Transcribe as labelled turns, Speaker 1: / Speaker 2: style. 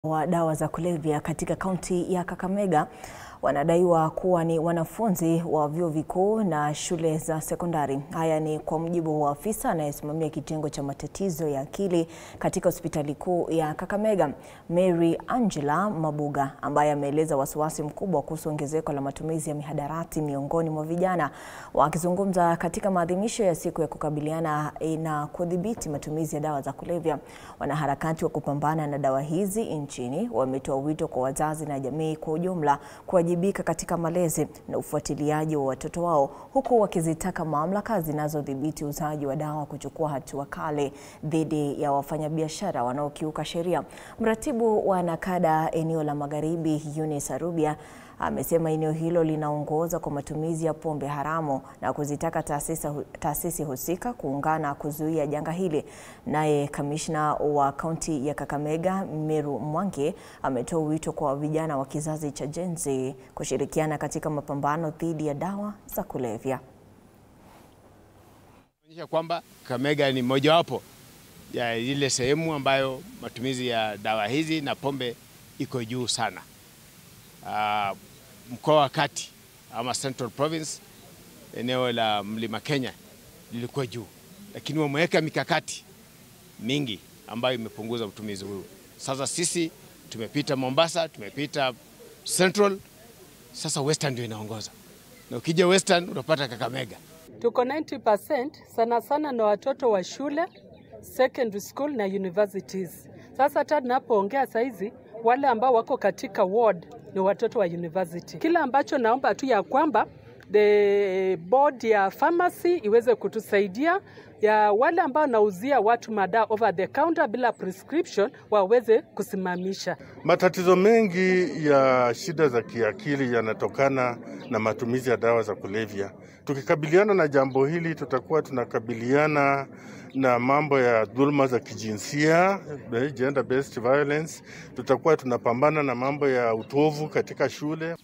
Speaker 1: wa dawa za kulevya katika kaunti ya Kakamega wanadaiwa kuwa ni wanafunzi wa vyuo vikuu na shule za sekondari. Haya ni kwa mujibu wa afisa anayesimamia kitengo cha matatizo ya akili katika hospitali kuu ya Kakamega, Mary Angela Mabuga, ambaye ameeleza wasiwasi mkubwa kuhusu ongezeko la matumizi ya mihadarati miongoni mwa vijana. Wakizungumza katika maadhimisho ya siku ya kukabiliana na kudhibiti matumizi ya dawa za kulevya, wanaharakati wa kupambana na dawa hizi nchini wametoa wito kwa wazazi na jamii kwa ujumla kuwajibika katika malezi na ufuatiliaji wa watoto wao, huku wakizitaka mamlaka zinazodhibiti uuzaji wa dawa kuchukua hatua kali dhidi ya wafanyabiashara wanaokiuka sheria. Mratibu wa NACADA eneo la Magharibi, Eunice Arubia, amesema eneo hilo linaongoza kwa matumizi ya pombe haramu na kuzitaka taasisi husika kuungana kuzuia janga hili. Naye kamishna wa kaunti ya Kakamega, Meru Mwangi, ametoa wito kwa vijana wa kizazi cha Gen Z kushirikiana katika mapambano dhidi ya dawa za kulevya.
Speaker 2: Inaonyesha kwamba Kakamega ni mojawapo ya ile sehemu ambayo matumizi ya dawa hizi na pombe iko juu sana. Mkoa wa Kati ama Central Province, eneo la Mlima Kenya lilikuwa juu, lakini wameweka mikakati mingi ambayo imepunguza utumizi huu. Sasa sisi tumepita Mombasa, tumepita Central, sasa Western ndio inaongoza. Na ukija Western unapata Kakamega.
Speaker 3: Tuko 90% sana sana na watoto wa shule, secondary school na universities. Sasa hata tunapoongea saizi wale ambao wako katika ward ni watoto wa university. Kila ambacho naomba tu ya kwamba the board ya pharmacy iweze kutusaidia, ya wale ambao nauzia watu madawa over the counter bila prescription waweze kusimamisha.
Speaker 4: Matatizo mengi ya shida za kiakili yanatokana na matumizi ya dawa za kulevya. Tukikabiliana na jambo hili, tutakuwa tunakabiliana na mambo ya dhulma za kijinsia, gender based violence. Tutakuwa tunapambana na mambo ya utovu katika shule.